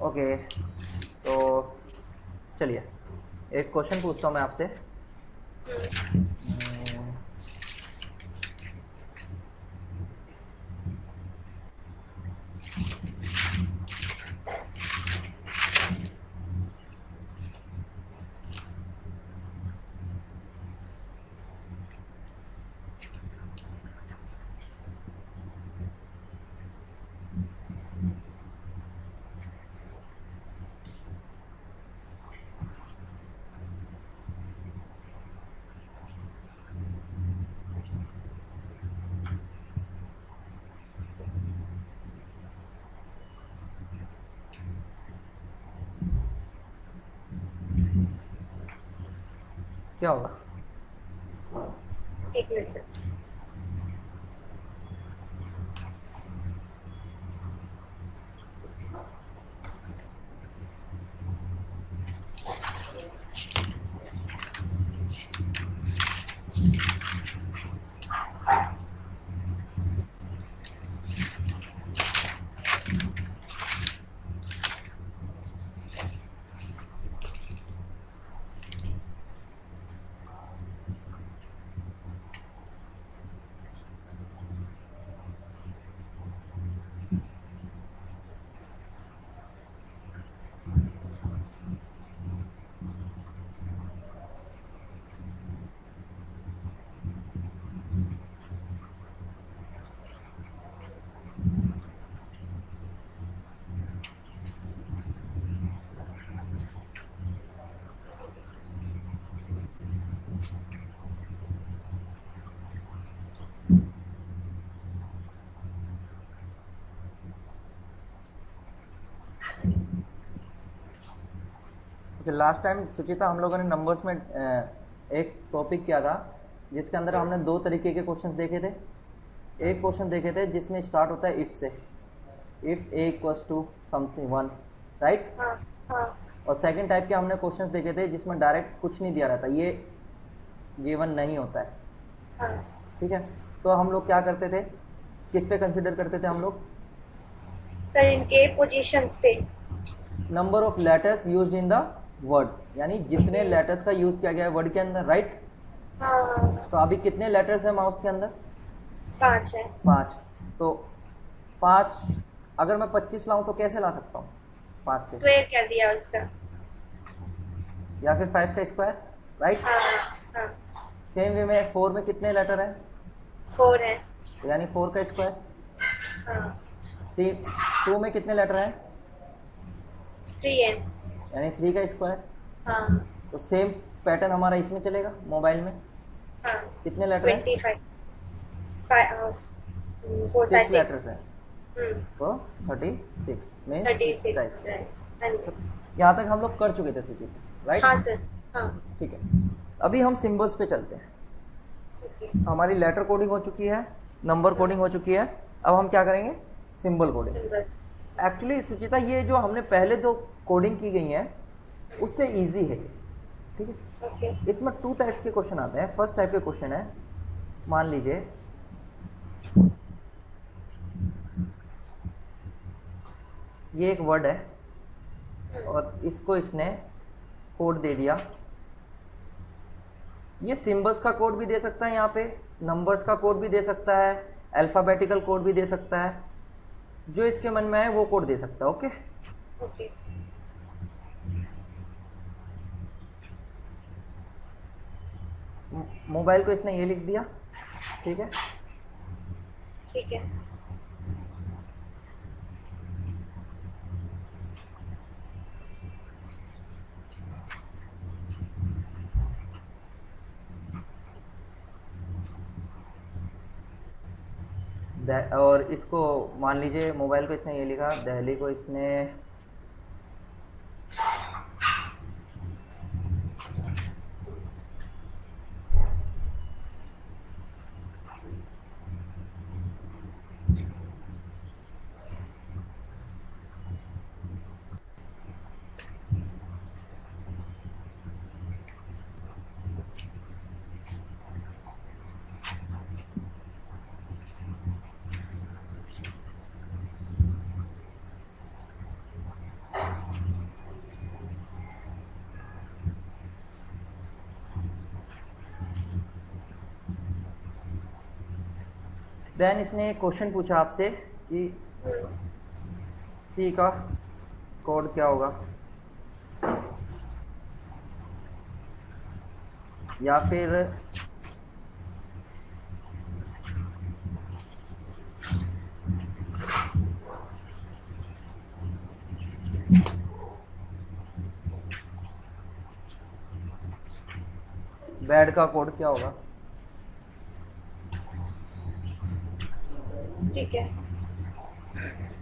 Okay, तो चलिए एक क्वेश्चन पूछता हूँ मैं आपसे। क्या होगा? एक मिनट सर। लास्ट टाइम सुचिता हम लोगों ने नंबर्स में एक टॉपिक किया था जिसके अंदर हमने दो तरीके के क्वेश्चंस देखे थे। एक क्वेश्चन देखे थे जिसमें स्टार्ट होता है इफ से, if A equals to something one, right. हाँ हाँ और सेकंड टाइप के हमने क्वेश्चंस देखे थे जिसमें डायरेक्ट कुछ नहीं दिया रहता, ये गिवन नहीं होता है, हाँ ठीक है। तो हम लोग क्या करते थे, किस पे कंसिडर करते थे हम लोग? सर, इनके पोजीशंस पे। Number of letters used in the word, यानी जितने लेटर्स का यूज किया गया है वर्ड के अंदर, राइट। हाँ हाँ, तो अभी कितने लेटर्स है माउस के अंदर? 5 है। 5। तो 5 अगर मैं 25 लाऊं तो कैसे ला सकता हूँ 5 से? स्क्वायर कर दिया उसका। या फिर 5 का स्क्वायर, राइट। हाँ हाँ, सेम वे में 4 में कितने लेटर है? 4 है। यानी 4 का स्क्वायर। हाँ, 2 में कितने लेटर है? 3 है। यानी 3 का स्क्वायर। हाँ तो सेम पैटर्न हमारा इसमें चलेगा मोबाइल में। हाँ, कितने लेटर है? 25, 4 5 6 6। लेटर्स है, तो 36 मीन्स 6 का 36। स्क्वायर। तो यहाँ तक हम लोग कर चुके थे सूची, राइट। हाँ सर। हाँ, ठीक है, अभी हम सिंबल्स पे चलते हैं। ओके। हमारी लेटर कोडिंग हो चुकी है, नंबर कोडिंग हो चुकी है, अब हम क्या करेंगे? Symbol coding. सिंबल्स। एक्चुअली सुचिता ये जो हमने पहले दो कोडिंग की गई है उससे इजी है ये, ठीक है। ओके। इसमें 2 टाइप्स के क्वेश्चन आते हैं। फर्स्ट टाइप के क्वेश्चन है, मान लीजिए ये एक वर्ड है और इसको इसने कोड दे दिया। ये सिंबल्स का कोड भी दे सकता है, यहाँ पे नंबर्स का कोड भी दे सकता है, अल्फाबेटिकल कोड भी दे सकता है, जो इसके मन में है वो कोड दे सकता है, ओके। ओके। मोबाइल को इसने ये लिख दिया, ठीक है। ठीक है। और इसको मान लीजिए मोबाइल को इसने ये लिखा, दिल्ली को इसने देन इसने एक क्वेश्चन पूछा आपसे कि हम्म, सी का कोड क्या होगा, या फिर बैड का कोड क्या होगा। ठीक है।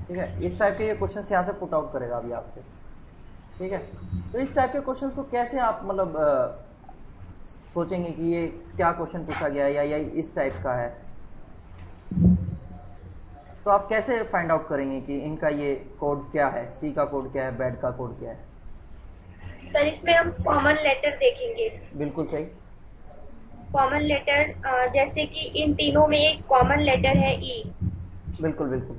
ठीक है, इस टाइप के ये क्वेश्चन यहाँ से पुट आउट करेगा अभी आपसे। ठीक है, तो इस टाइप के क्वेश्चन को कैसे आप मतलब सोचेंगे कि ये क्या क्वेश्चन पूछा गया है या इस टाइप का है, तो आप कैसे फाइंड आउट करेंगे कि इनका ये कोड क्या है, सी का कोड क्या है, बैड का कोड क्या है। सर इसमें हम कॉमन लेटर देखेंगे। बिल्कुल सही। कॉमन लेटर जैसे कि इन तीनों में एक कॉमन लेटर है ई। बिल्कुल बिल्कुल,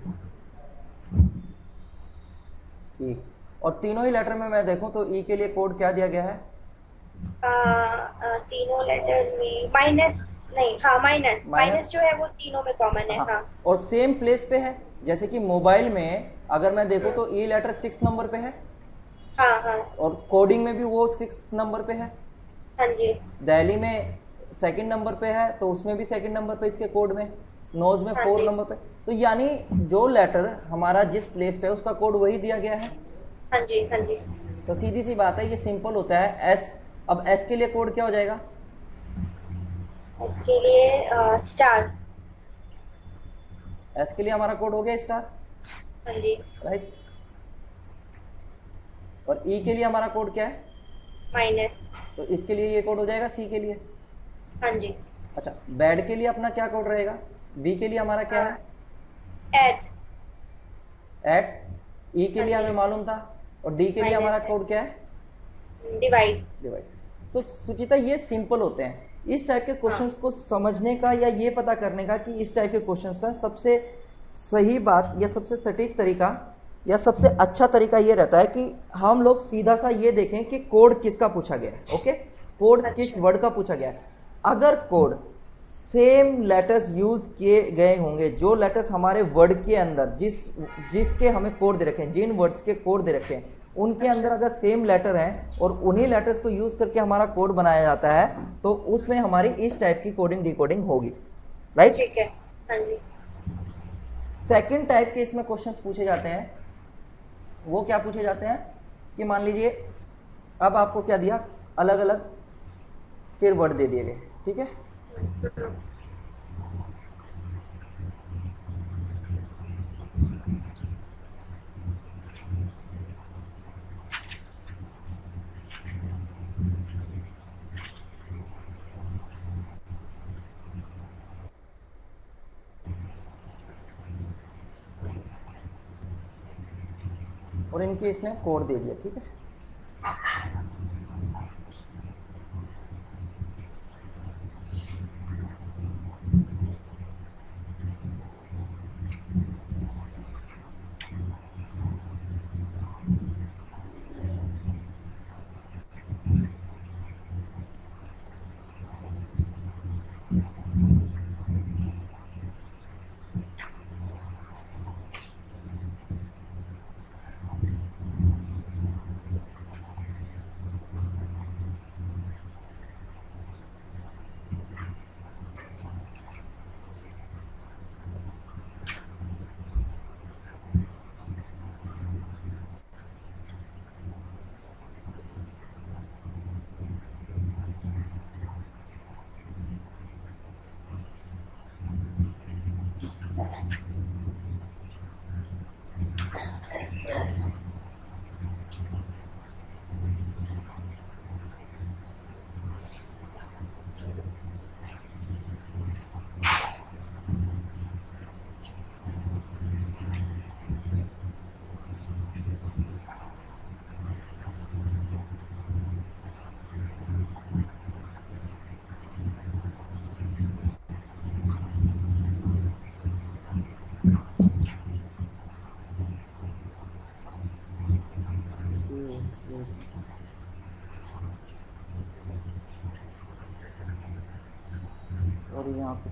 ई। और तीनों ही लेटर में मैं देखूं तो ई के लिए कोड क्या दिया गया है। तीनों लेटर में माइनस, नहीं, हाँ माइनस, माइनस, जो है वो तीनों में कॉमन है। हाँ, हाँ और सेम प्लेस पे है। जैसे कि मोबाइल में अगर मैं देखूं तो ई लेटर 6 नंबर पे है, हाँ हाँ और कोडिंग में भी वो 6 नंबर पे है। हाँ जी दिल्ली में सेकंड नंबर पे है तो उसमें भी सेकंड नंबर पे इसके कोड में, नोज में हाँ 4 जी नंबर पे। तो यानी जो लेटर हमारा जिस प्लेस पे है उसका कोड वही दिया गया है। हाँ जी हाँ जी। तो सीधी सी बात है, ये सिंपल होता है। एस, अब एस के लिए कोड क्या हो जाएगा। इसके लिए स्टार। एस के लिए हमारा कोड हो गया स्टार, हाँ जी। राइट। और ई के लिए हमारा कोड क्या है, माइनस। तो इसके लिए ये कोड हो जाएगा सी के लिए। हाँ जी। अच्छा, बैड के लिए अपना क्या कोड रहेगा, बी के लिए हमारा क्या है, एड। एट। ई के हाँ लिए जी। हमें मालूम था, और डी के लिए हमारा माइनस है। कोड क्या है, डिवाइड। डिवाइड। तो सुचिता ये सिंपल होते हैं। इस टाइप के क्वेश्चंस को समझने का या ये पता करने का कि इस टाइप के क्वेश्चंस का सबसे सही बात या सबसे सटीक तरीका या सबसे अच्छा तरीका ये रहता है कि हम लोग सीधा सा ये देखें कि कोड किसका पूछा गया है। ओके, कोड किस अच्छा। वर्ड का पूछा गया है। अगर कोड सेम लेटर्स यूज किए गए होंगे, जो लेटर्स हमारे वर्ड के अंदर जिसके हमें कोड दे रखे हैं, जिन वर्ड्स के कोड दे रखे हैं, उनके अंदर अगर सेम लेटर हैं और उन्हीं लेटर्स को यूज करके हमारा कोड बनाया जाता है, तो उसमें हमारी इस टाइप की कोडिंग डिकोडिंग होगी, राइट। ठीक है। हाँ जी। सेकंड टाइप के इसमें क्वेश्चंस पूछे जाते हैं। वो क्या पूछे जाते हैं कि मान लीजिए अब आपको क्या दिया, अलग अलग फिर वर्ड दे दिए गए, ठीक है। और इनके इसने कोड दे दिया, ठीक है। और यहाँ पे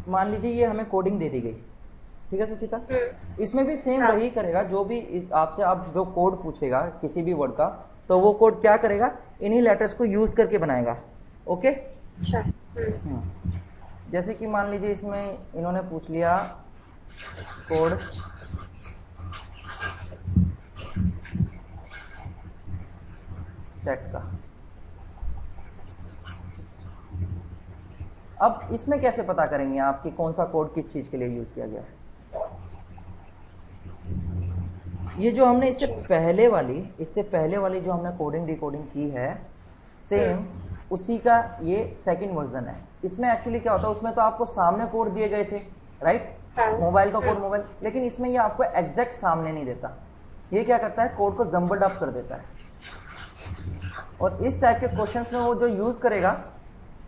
मान लीजिए ये हमें कोडिंग दे दी गई, ठीक है सुचिता, इसमें भी सेम हाँ। वही करेगा, जो भी आपसे आप जो कोड पूछेगा किसी भी वर्ड का, तो वो कोड क्या करेगा, इन्हीं लेटर्स को यूज करके बनाएगा। ओके। अच्छा। जैसे कि मान लीजिए इसमें इन्होंने पूछ लिया कोड सेट का। अब इसमें कैसे पता करेंगे आप कि कौन सा कोड किस चीज के लिए यूज किया गया है? ये जो हमने इससे पहले वाली जो हमने कोडिंग डिकोडिंग की है, सेम उसी का ये सेकंड वर्जन है। इसमें एक्चुअली क्या होता है, उसमें तो आपको सामने कोड दिए गए थे, राइट, मोबाइल का कोड मोबाइल, लेकिन इसमें ये आपको एग्जैक्ट सामने नहीं देता। ये क्या करता है, कोड को जम्बल्ड अप कर देता है। और इस टाइप के क्वेश्चंस में वो जो यूज करेगा,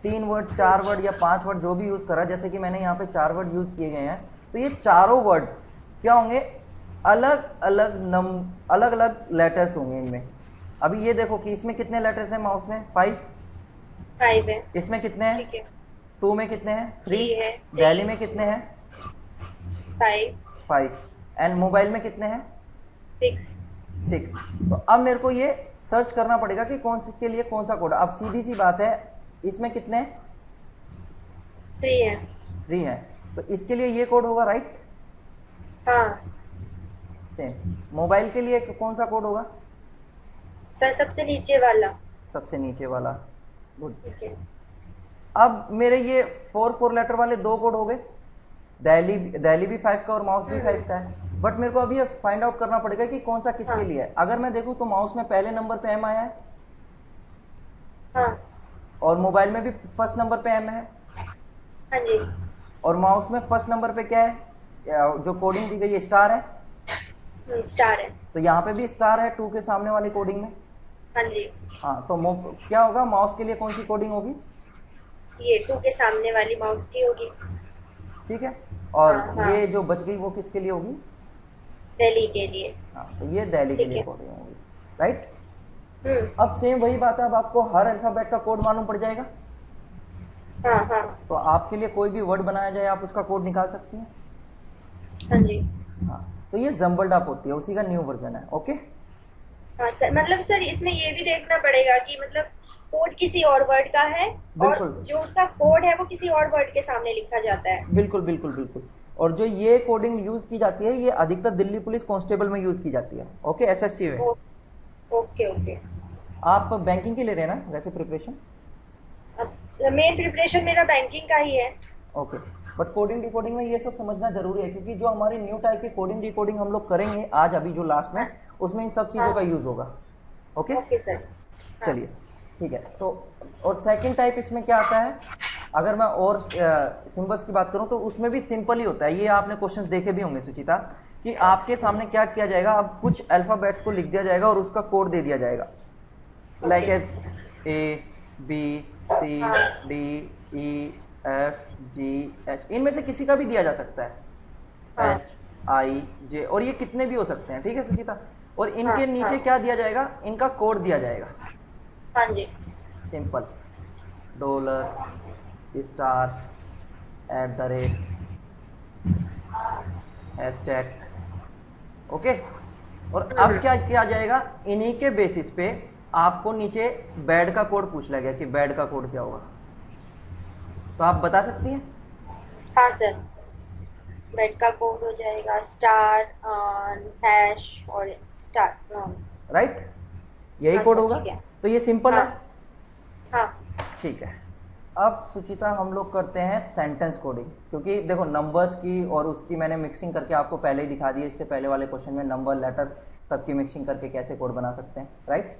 3 वर्ड 4 वर्ड या 5 वर्ड जो भी यूज करा, जैसे कि मैंने यहाँ पे 4 वर्ड यूज किए गए हैं, तो ये चारों वर्ड क्या होंगे, अलग अलग लेटर्स होंगे इनमें। अभी ये देखो कि इसमें कितने लेटर्स हैं माउस में, 5 है। इसमें कितने हैं, 2 में कितने हैं, 3 है। दिल्ली में कितने हैं, 5 एंड मोबाइल में कितने हैं, 6। तो अब मेरे को ये सर्च करना पड़ेगा कि कौन से के लिए कौन सा कोड। अब सीधी सी बात है, इसमें कितने हैं, 3 है, तो इसके लिए ये कोड होगा, राइट। हाँ सेम मोबाइल के लिए कौन सा कोड होगा सर, सबसे नीचे वाला। गुड। ठीक है। अब मेरे ये 4 लेटर वाले 2 कोड हो गए, दिल्ली भी 5 का और माउस भी 5 का है, बट मेरे को अभी ये फाइंड आउट करना पड़ेगा कि कौन सा किसके लिए है। अगर मैं देखूं तो माउस में पहले नंबर पे एम आया है, हाँ, और मोबाइल में भी फर्स्ट नंबर पे एम है, हाँ जी, और माउस में फर्स्ट नंबर पे क्या है, जो कोडिंग दी गई है, स्टार है, स्टार है, तो यहाँ पे भी स्टार है 2 के सामने वाली कोडिंग में। हाँ जी। हाँ, तो क्या होगा, माउस के लिए कौन सी कोडिंग होगी, ये 2 के सामने वाली माउस की होगी, ठीक है। और हाँ, ये जो बच गई वो किसके लिए होगी, दिल्ली के लिए। हाँ, तो ये दिल्ली के लिए कोडिंग होगी, राइट। अब सेम वही बात है, अब आपको हर अल्फाबेट का कोड मालूम पड़ जाएगा। हाँ हाँ, तो आपके लिए कोई भी वर्ड बनाया जाए, आप उसका कोड निकाल सकती हैं। हाँ जी। हाँ, तो ये जम्बल्ड अप होती है, उसी का न्यू वर्जन है। ओके। हाँ सर, मतलब सर इसमें ये भी देखना पड़ेगा कि मतलब कोड किसी और वर्ड का है और जो उसका कोड है वो किसी और वर्ड के सामने लिखा जाता है। बिल्कुल बिल्कुल बिल्कुल। और जो ये कोडिंग यूज की जाती है, ये अधिकतर दिल्ली पुलिस कांस्टेबल में यूज की जाती है। ओके, एसएससी में। Okay okay. आप बैंकिंग के ले रहे हैं ना वैसे प्रिपरेशन? मेन प्रिपरेशन मेरा बैंकिंग का ही है। ओके, बट कोडिंग डिकोडिंग में ये सब समझना जरूरी है, क्योंकि जो हमारी न्यू टाइप की कोडिंग डिकोडिंग हम लोग करेंगे आज, अभी जो लास्ट में, उसमें इन सब चीजों का यूज होगा। Okay okay sir. चलिए ठीक है। तो और सेकंड टाइप इसमें क्या आता है, अगर मैं और सिंबल्स की बात करूं तो उसमें भी सिंपल ही होता है। ये आपने क्वेश्चंस देखे भी होंगे सुचिता, कि आपके सामने क्या किया जाएगा, अब कुछ अल्फाबेट्स को लिख दिया जाएगा और उसका कोड दे दिया जाएगा, like as A B C D E F G H, इनमें से किसी का भी दिया जा सकता है, एच आई जे, और ये कितने भी हो सकते हैं, ठीक है सुचिता। और इनके नीचे क्या दिया जाएगा, इनका कोड दिया जाएगा। हाँ जी। Simple, dollar star @ hashtag. Okay, और अब क्या किया जाएगा, इन्हीं के बेसिस पे आपको नीचे बैड का कोड पूछ लिया गया कि बैड का कोड क्या होगा, तो आप बता सकती हैं? हाँ सर, बैड का कोड हो जाएगा स्टार हैश और स्टार, राइट, यही कोड होगा। तो ये सिंपल है। हाँ ठीक है। अब सुचिता हम लोग करते हैं सेंटेंस कोडिंग, क्योंकि देखो नंबर्स की और उसकी मैंने मिक्सिंग करके आपको पहले ही दिखा दी है, इससे पहले वाले क्वेश्चन में नंबर लेटर सबकी मिक्सिंग करके कैसे कोड बना सकते हैं, राइट।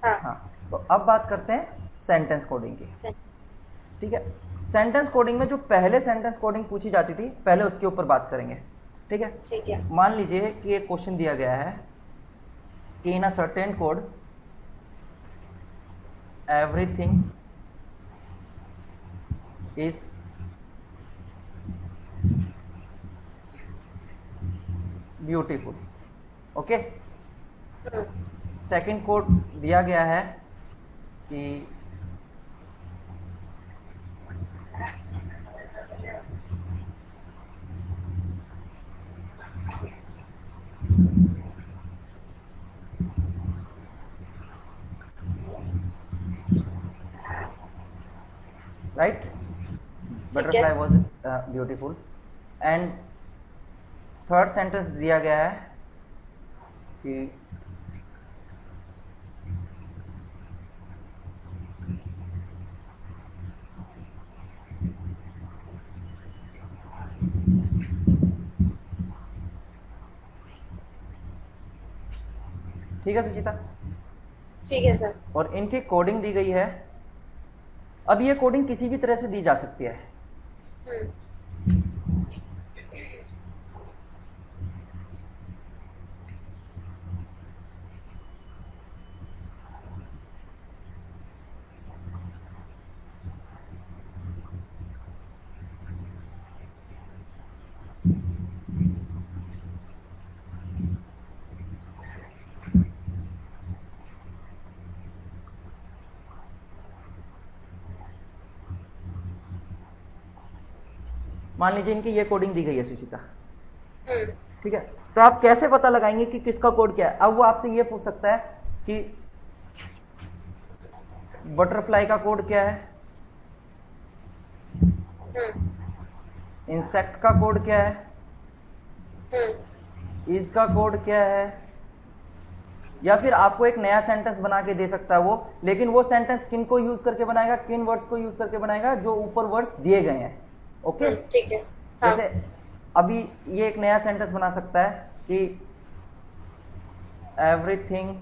हाँ, तो अब बात करते हैं सेंटेंस कोडिंग की। ठीक है, सेंटेंस कोडिंग में जो पहले सेंटेंस कोडिंग पूछी जाती थी, पहले उसके ऊपर बात करेंगे। ठीक है, ठीक है। मान लीजिए कि एक क्वेश्चन दिया गया है कि in a certain code everything is beautiful. Okay, second code दिया गया है कि right, butterfly was beautiful. And third sentence दिया गया है कि ठीक है सुचिता? ठीक है सर। और इनकी कोडिंग दी गई है। अब ये कोडिंग किसी भी तरह से दी जा सकती है। मान लीजिए इनकी ये कोडिंग दी गई है सुचिता, ठीक है, तो आप कैसे पता लगाएंगे कि किसका कोड क्या है? अब वो आपसे ये पूछ सकता है कि बटरफ्लाई का कोड क्या है, इंसेक्ट का कोड क्या है, इसका कोड क्या है, या फिर आपको एक नया सेंटेंस बना के दे सकता है वो, लेकिन वो सेंटेंस किन को यूज करके बनाएगा, किन वर्ड्स को यूज करके बनाएगा, जो ऊपर वर्ड्स दिए गए हैं। ओके, ठीक है। हाँ। जैसे अभी ये एक नया सेंटेंस बना सकता है कि एवरीथिंग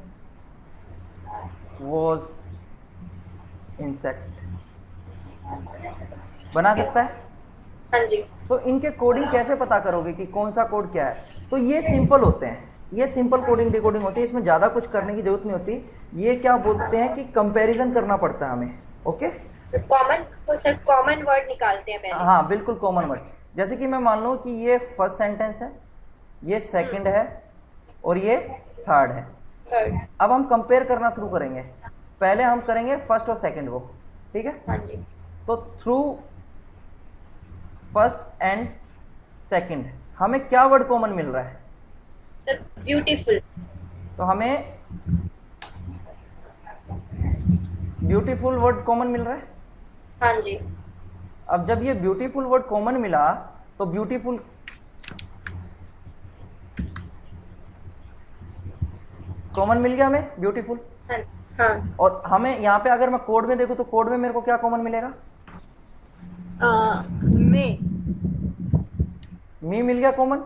वॉज इंसेक्ट, बना सकता है। हाँ जी। तो इनके कोडिंग कैसे पता करोगे कि कौन सा कोड क्या है? तो ये सिंपल होते हैं, ये सिंपल कोडिंग डिकोडिंग होती है, इसमें ज्यादा कुछ करने की जरूरत नहीं होती। ये क्या बोलते हैं कि कंपैरिजन करना पड़ता है हमें। ओके, कॉमन वर्ड निकालते हैं पहले। हाँ बिल्कुल, कॉमन वर्ड। जैसे कि मैं मान लूं कि ये फर्स्ट सेंटेंस है, ये सेकंड है और ये थर्ड है। अब हम कंपेयर करना शुरू करेंगे। पहले हम करेंगे फर्स्ट और सेकंड को, ठीक है? हाँ जी। तो थ्रू फर्स्ट एंड सेकंड हमें क्या वर्ड कॉमन मिल रहा है? Sir beautiful. तो हमें ब्यूटीफुल वर्ड कॉमन मिल रहा है। हाँ जी। अब जब ये ब्यूटीफुल वर्ड कॉमन मिला तो ब्यूटीफुल कॉमन मिल गया हमें, ब्यूटीफुल। हाँ, हाँ। और हमें यहाँ पे अगर मैं कोड में देखूं तो कोड में मेरे को क्या कॉमन मिलेगा? मी मिल गया कॉमन।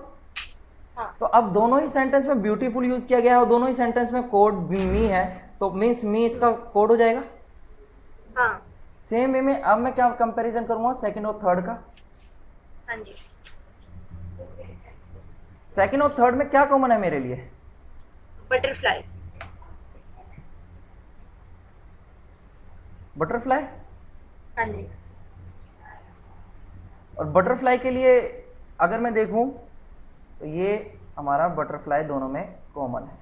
हाँ। तो अब दोनों ही सेंटेंस में ब्यूटीफुल यूज किया गया है और दोनों ही सेंटेंस में कोड मी है, तो मीन्स मी इसका कोड हो जाएगा। हाँ। सेम वे में अब मैं क्या कंपैरिजन करूंगा सेकंड और थर्ड का? हाँ जी। सेकंड और थर्ड में क्या कॉमन है मेरे लिए? बटरफ्लाई। बटरफ्लाई। हाँ जी। और बटरफ्लाई के लिए अगर मैं देखूं तो ये हमारा बटरफ्लाई दोनों में कॉमन है।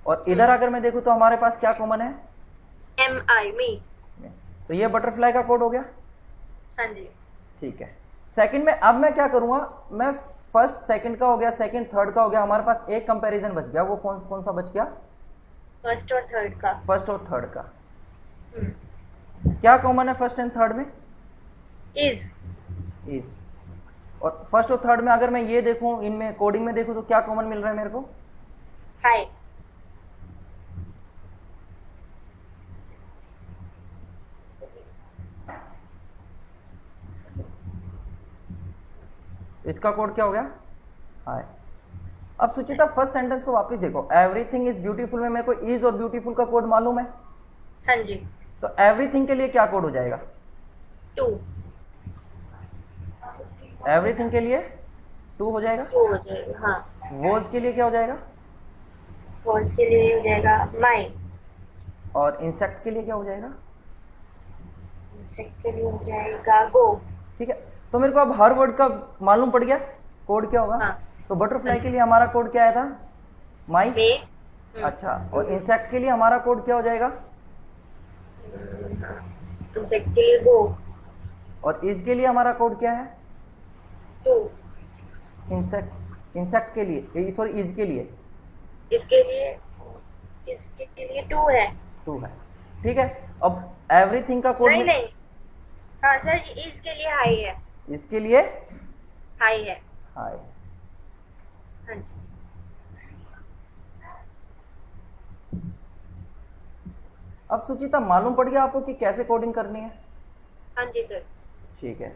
और इधर अगर मैं देखूं तो हमारे पास क्या कॉमन है? MI मी। तो ये बटरफ्लाई का कोड हो गया। हाँ जी। ठीक है। सेकंड में अब मैं क्या करूंगा, मैं फर्स्ट सेकंड का हो गया, सेकंड थर्ड का हो गया, हमारे पास एक कंपैरिजन बच गया। वो कौन कौन सा बच गया? फर्स्ट और थर्ड का। फर्स्ट और थर्ड का। क्या कॉमन है फर्स्ट एंड थर्ड में? इज। और फर्स्ट और थर्ड में अगर मैं ये देखूं, इनमें कोडिंग में देखूं तो क्या कॉमन मिल रहा है मेरे को? हाय। इसका कोड क्या हो गया? हाय। अब सुचिता फर्स्ट सेंटेंस को वापस देखो, एवरीथिंग इज ब्यूटीफुल में मेरे को इज और ब्यूटीफुल का कोड मालूम है। हाँ जी। तो एवरीथिंग के लिए क्या कोड हो जाएगा? 2। एवरीथिंग के लिए 2 हो जाएगा। 2 हो जाएगा। हाँ। वॉज के लिए क्या हो जाएगा? वॉज के लिए हो जाएगा माई। और इंसेक्ट के लिए क्या हो जाएगा? इंसेक्ट के लिए हो जाएगा गो। ठीक है, तो मेरे को अब हर वर्ड का मालूम पड़ गया कोड क्या होगा। हाँ। तो बटरफ्लाई के लिए हमारा कोड क्या आया था? माई। मे। अच्छा, और इंसेक्ट के लिए हमारा कोड क्या हो जाएगा? इंसेक्ट के लिए गो। और इज के लिए हमारा कोड क्या है? 2। इंसेक्ट के लिए, सॉरी इज के लिए, इसके लिए 2 है। 2 है। ठीक है, अब एवरीथिंग का कोड नहीं नहीं, हाँ सर, इसके लिए हाई है। इसके लिए हाई है। हाई। हाँ जी। अब सुचिता मालूम पड़ गया आपको कि कैसे कोडिंग करनी है? हाँ जी सर। ठीक है।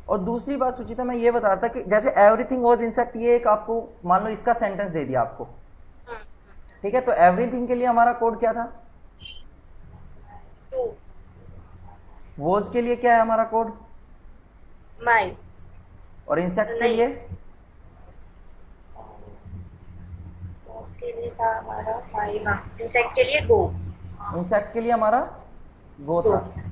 और दूसरी बात सुचिता, मैं ये बता रहा था कि जैसे एवरीथिंग वाज इंसेक्ट, ये एक आपको मान लो इसका सेंटेंस दे दिया आपको, ठीक है, तो एवरीथिंग के लिए हमारा कोड क्या था? टू। वॉज के लिए क्या है हमारा कोड? माई। और इंसेक्ट के नहीं, लिए? उसके लिए था हमारा माई। हाँ, इंसेक्ट के लिए गो। इंसेक्ट के लिए हमारा गो गो। था।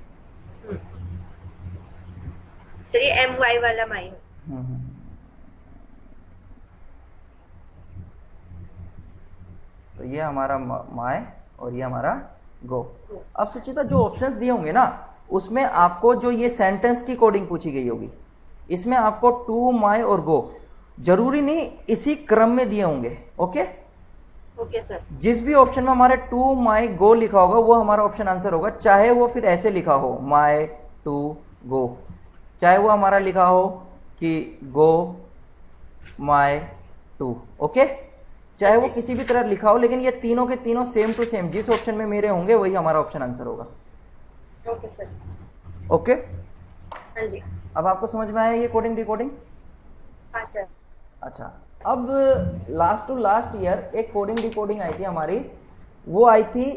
चलिए MY वाला माई हो। हम्म। तो ये हमारा माय और ये हमारा गो। अब सुचिता जो ऑप्शंस दिए होंगे ना, उसमें आपको जो ये सेंटेंस की कोडिंग पूछी गई होगी, इसमें आपको टू, माय और गो जरूरी नहीं इसी क्रम में दिए होंगे। ओके? Okay sir. जिस भी ऑप्शन में हमारे टू, माय, गो लिखा होगा वो हमारा ऑप्शन आंसर होगा, चाहे वो फिर ऐसे लिखा हो माय टू गो, चाहे वो हमारा लिखा हो कि गो माय टू। ओके? चाहे वो किसी भी तरह लिखा हो, लेकिन ये तीनों के तीनों सेम टू सेम जिस ऑप्शन में मेरे होंगे वही हमारा ऑप्शन आंसर होगा। Okay sir. ओके? हाँ जी। अब आपको समझ में आया ये कोडिंग डिकोडिंग? हाँ सर। अच्छा, अब लास्ट टू लास्ट ईयर एक कोडिंग डिकोडिंग आई थी हमारी, वो आई थी